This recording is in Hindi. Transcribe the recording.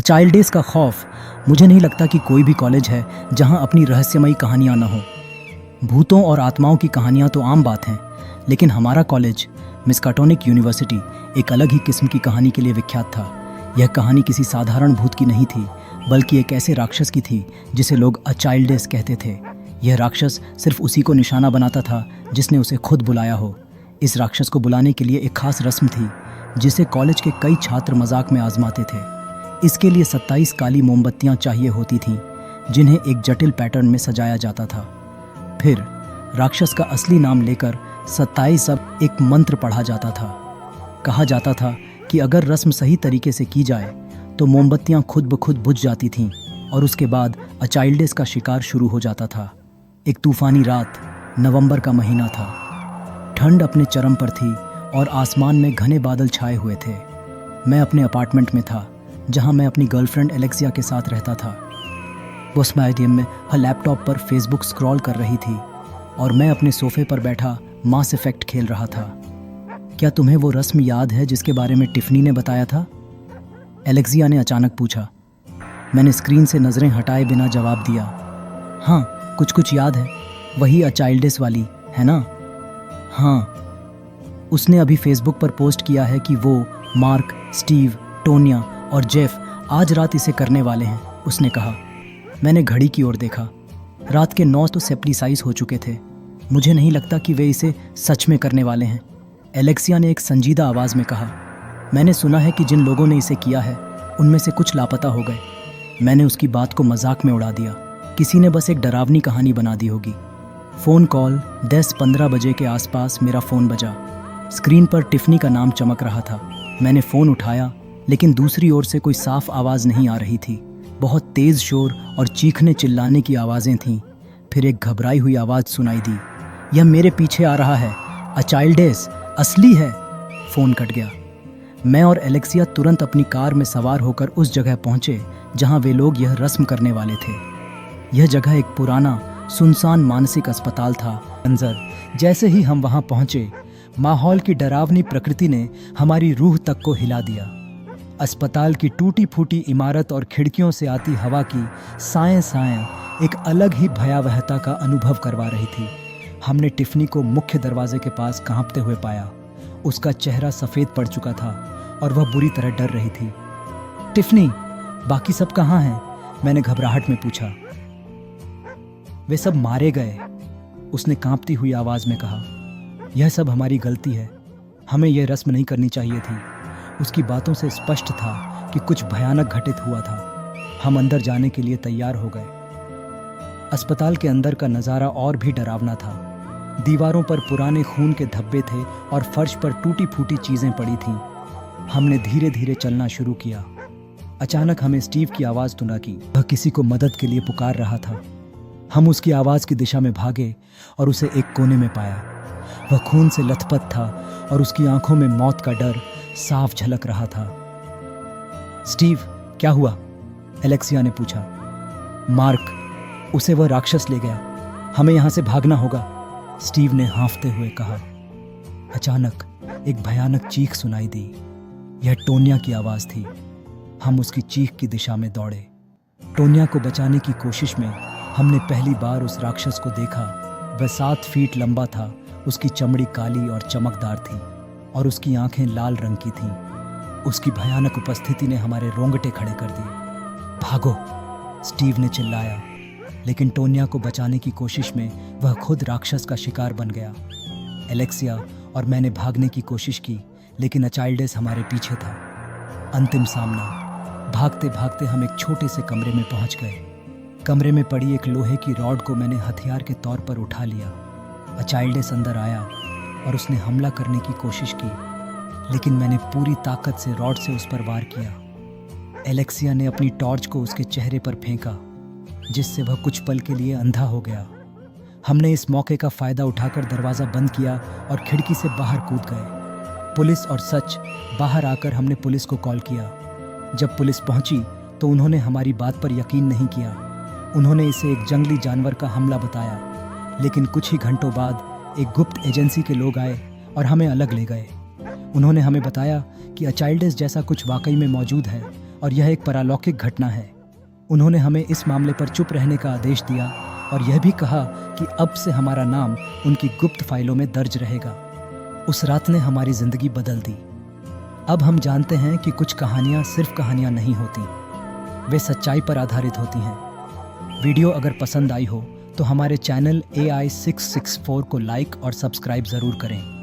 चाइल्ड डेज का खौफ। मुझे नहीं लगता कि कोई भी कॉलेज है जहां अपनी रहस्यमयी कहानियां न हो। भूतों और आत्माओं की कहानियां तो आम बात हैं, लेकिन हमारा कॉलेज मिस्काटोनिक यूनिवर्सिटी एक अलग ही किस्म की कहानी के लिए विख्यात था। यह कहानी किसी साधारण भूत की नहीं थी, बल्कि एक ऐसे राक्षस की थी जिसे लोग अ चाइल्ड डेज कहते थे। यह राक्षस सिर्फ उसी को निशाना बनाता था जिसने उसे खुद बुलाया हो। इस राक्षस को बुलाने के लिए एक खास रस्म थी जिसे कॉलेज के कई छात्र मजाक में आजमाते थे। इसके लिए 27 काली मोमबत्तियां चाहिए होती थीं, जिन्हें एक जटिल पैटर्न में सजाया जाता था। फिर राक्षस का असली नाम लेकर 27 अब एक मंत्र पढ़ा जाता था। कहा जाता था कि अगर रस्म सही तरीके से की जाए तो मोमबत्तियां खुद ब खुद बुझ जाती थीं और उसके बाद अ चाइल्ड डेज का शिकार शुरू हो जाता था। एक तूफानी रात, नवंबर का महीना था। ठंड अपने चरम पर थी और आसमान में घने बादल छाए हुए थे। मैं अपने अपार्टमेंट में था, जहां मैं अपनी गर्लफ्रेंड एलेक्सिया के साथ रहता था। वो स्माइडियम में हर लैपटॉप पर फेसबुक स्क्रॉल कर रही थी और मैं अपने सोफे पर बैठा मास इफेक्ट खेल रहा था। क्या तुम्हें वो रस्म याद है जिसके बारे में टिफनी ने बताया था? एलेक्सिया ने अचानक पूछा। मैंने स्क्रीन से नज़रें हटाए बिना जवाब दिया। हाँ, कुछ कुछ याद है। वही अ चाइल्ड डेज वाली, है ना? हाँ, उसने अभी फेसबुक पर पोस्ट किया है कि वो, मार्क, स्टीव, टोनिया और जेफ आज रात इसे करने वाले हैं, उसने कहा। मैंने घड़ी की ओर देखा। रात के 9 तो सेप्टिसाइज हो चुके थे। मुझे नहीं लगता कि वे इसे सच में करने वाले हैं, एलेक्सिया ने एक संजीदा आवाज़ में कहा। मैंने सुना है कि जिन लोगों ने इसे किया है उनमें से कुछ लापता हो गए। मैंने उसकी बात को मजाक में उड़ा दिया। किसी ने बस एक डरावनी कहानी बना दी होगी। फ़ोन कॉल 10-15 बजे के आसपास मेरा फ़ोन बजा। स्क्रीन पर टिफनी का नाम चमक रहा था। मैंने फ़ोन उठाया, लेकिन दूसरी ओर से कोई साफ आवाज़ नहीं आ रही थी। बहुत तेज़ शोर और चीखने चिल्लाने की आवाज़ें थीं। फिर एक घबराई हुई आवाज़ सुनाई दी। यह मेरे पीछे आ रहा है, अ चाइल्ड डेज असली है। फ़ोन कट गया। मैं और एलेक्सिया तुरंत अपनी कार में सवार होकर उस जगह पहुंचे जहां वे लोग यह रस्म करने वाले थे। यह जगह एक पुराना सुनसान मानसिक अस्पताल था। मंजर जैसे ही हम वहां पहुंचे, माहौल की डरावनी प्रकृति ने हमारी रूह तक को हिला दिया। अस्पताल की टूटी फूटी इमारत और खिड़कियों से आती हवा की साएं साएं एक अलग ही भयावहता का अनुभव करवा रही थी। हमने टिफनी को मुख्य दरवाजे के पास कांपते हुए पाया। उसका चेहरा सफ़ेद पड़ चुका था और वह बुरी तरह डर रही थी। टिफनी, बाकी सब कहाँ हैं? मैंने घबराहट में पूछा। वे सब मारे गए, उसने कांपती हुई आवाज़ में कहा। यह सब हमारी गलती है। हमें यह रस्म नहीं करनी चाहिए थी। उसकी बातों से स्पष्ट था कि कुछ भयानक घटित हुआ था। हम अंदर जाने के लिए तैयार हो गए। अस्पताल के अंदर का नज़ारा और भी डरावना था। दीवारों पर पुराने खून के धब्बे थे और फर्श पर टूटी फूटी चीज़ें पड़ी थीं। हमने धीरे धीरे चलना शुरू किया। अचानक हमें स्टीव की आवाज़ सुनाई। वह किसी को मदद के लिए पुकार रहा था। हम उसकी आवाज़ की दिशा में भागे और उसे एक कोने में पाया। वह खून से लथपथ था और उसकी आंखों में मौत का डर साफ झलक रहा था। स्टीव, क्या हुआ? एलेक्सिया ने पूछा। मार्क, उसे वह राक्षस ले गया। हमें यहाँ से भागना होगा, स्टीव ने हाँफते हुए कहा। अचानक एक भयानक चीख सुनाई दी। यह टोनिया की आवाज़ थी। हम उसकी चीख की दिशा में दौड़े। टोनिया को बचाने की कोशिश में हमने पहली बार उस राक्षस को देखा। वह 7 फीट लंबा था। उसकी चमड़ी काली और चमकदार थी और उसकी आंखें लाल रंग की थीं। उसकी भयानक उपस्थिति ने हमारे रोंगटे खड़े कर दिए। भागो, स्टीव ने चिल्लाया, लेकिन टोनिया को बचाने की कोशिश में वह खुद राक्षस का शिकार बन गया। एलेक्सिया और मैंने भागने की कोशिश की, लेकिन अ चाइल्ड डेज हमारे पीछे था। अंतिम सामना। भागते भागते हम एक छोटे से कमरे में पहुंच गए। कमरे में पड़ी एक लोहे की रॉड को मैंने हथियार के तौर पर उठा लिया। अ चाइल्ड डेज अंदर आया और उसने हमला करने की कोशिश की, लेकिन मैंने पूरी ताकत से रॉड से उस पर वार किया। एलेक्सिया ने अपनी टॉर्च को उसके चेहरे पर फेंका, जिससे वह कुछ पल के लिए अंधा हो गया। हमने इस मौके का फ़ायदा उठाकर दरवाज़ा बंद किया और खिड़की से बाहर कूद गए। पुलिस और सच बाहर आकर हमने पुलिस को कॉल किया। जब पुलिस पहुंची तो उन्होंने हमारी बात पर यकीन नहीं किया। उन्होंने इसे एक जंगली जानवर का हमला बताया, लेकिन कुछ ही घंटों बाद एक गुप्त एजेंसी के लोग आए और हमें अलग ले गए। उन्होंने हमें बताया कि अ चाइल्ड डेज जैसा कुछ वाकई में मौजूद है और यह एक परलौकिक घटना है। उन्होंने हमें इस मामले पर चुप रहने का आदेश दिया और यह भी कहा कि अब से हमारा नाम उनकी गुप्त फाइलों में दर्ज रहेगा। उस रात ने हमारी जिंदगी बदल दी। अब हम जानते हैं कि कुछ कहानियाँ सिर्फ कहानियाँ नहीं होती, वे सच्चाई पर आधारित होती हैं। वीडियो अगर पसंद आई हो तो हमारे चैनल AI664 को लाइक और सब्सक्राइब ज़रूर करें।